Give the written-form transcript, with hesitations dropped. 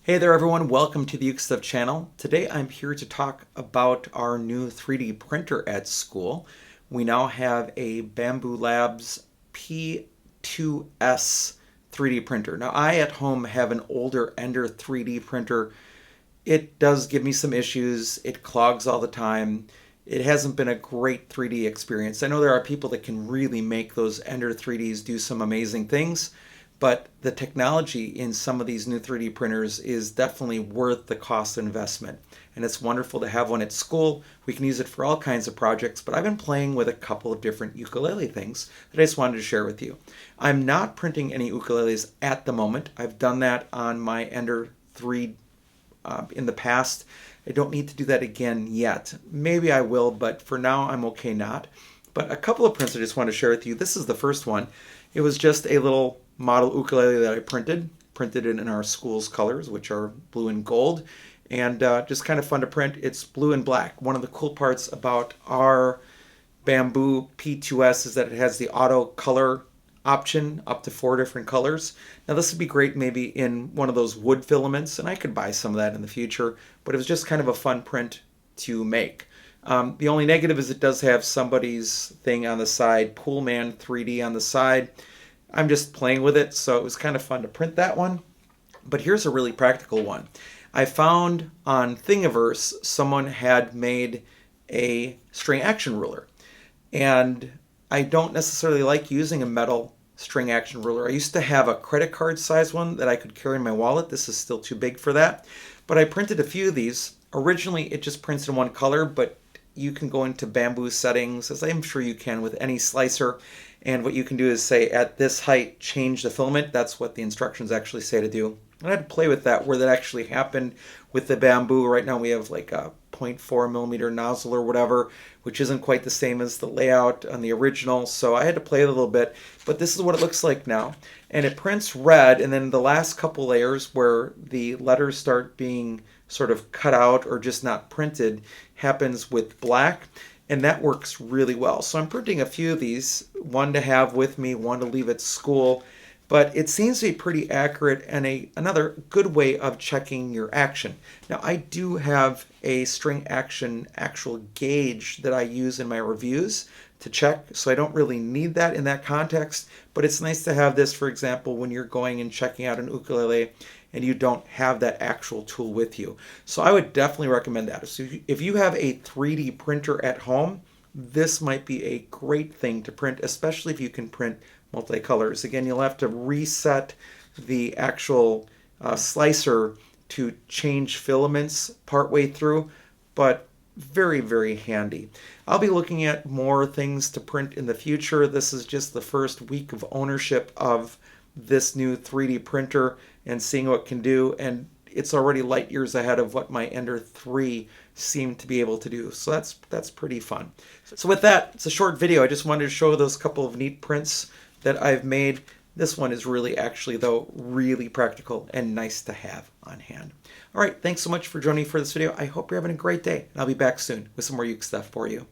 Hey there everyone, welcome to the Uke Stuff channel. Today I'm here to talk about our new 3D printer at school. We now have a Bambu Labs P2S 3D printer. Now I at home have an older Ender 3D printer. It does give me some issues. It clogs all the time. It hasn't been a great 3D experience. I know there are people that can really make those Ender 3Ds do some amazing things, but the technology in some of these new 3D printers is definitely worth the cost investment. And it's wonderful to have one at school. We can use it for all kinds of projects, but I've been playing with a couple of different ukulele things that I just wanted to share with you. I'm not printing any ukuleles at the moment. I've done that on my Ender 3 in the past. I don't need to do that again yet. Maybe I will, but for now I'm okay not. But a couple of prints I just want to share with you. This is the first one. It was just a little model ukulele that I printed it in our school's colors, which are blue and gold, and just kind of fun to print. It's blue and black. One of the cool parts about our Bambu P2S is that it has the auto color option up to 4 different colors. Now this would be great maybe in one of those wood filaments, and I could buy some of that in the future, but it was just kind of a fun print to make. The only negative is it does have somebody's thing on the side, Poolman 3D on the side. I'm just playing with it, so it was kind of fun to print that one. But here's a really practical one. I found on Thingiverse someone had made a string action ruler. And I don't necessarily like using a metal string action ruler. I used to have a credit card size one that I could carry in my wallet. This is still too big for that. But I printed a few of these. Originally it just prints in one color, but you can go into Bambu settings, as I'm sure you can with any slicer, and what you can do is say at this height change the filament. That's what the instructions actually say to do. And I had to play with that where that actually happened with the Bambu. Right now we have like a 0.4 millimeter nozzle or whatever, which isn't quite the same as the layout on the original, so I had to play it a little bit. But this is what it looks like now, and it prints red, and then the last couple layers where the letters start being sort of cut out or just not printed happens with black, and that works really well. So I'm printing a few of these, one to have with me, one to leave at school, but it seems to be pretty accurate and another good way of checking your action. Now I do have a string action actual gauge that I use in my reviews to check, so I don't really need that in that context, but it's nice to have this, for example, when you're going and checking out an ukulele and you don't have that actual tool with you. So I would definitely recommend that. So if you have a 3D printer at home, this might be a great thing to print, especially if you can print multicolors. Again, you'll have to reset the actual slicer to change filaments partway through, but very, very handy. I'll be looking at more things to print in the future. This is just the first week of ownership of this new 3D printer and seeing what it can do, and it's already light years ahead of what my Ender 3 seemed to be able to do. So that's pretty fun. So with that, it's a short video. I just wanted to show those couple of neat prints that I've made. This one is really actually, though, really practical and nice to have on hand. All right, thanks so much for joining me for this video. I hope you're having a great day, and I'll be back soon with some more Uke stuff for you.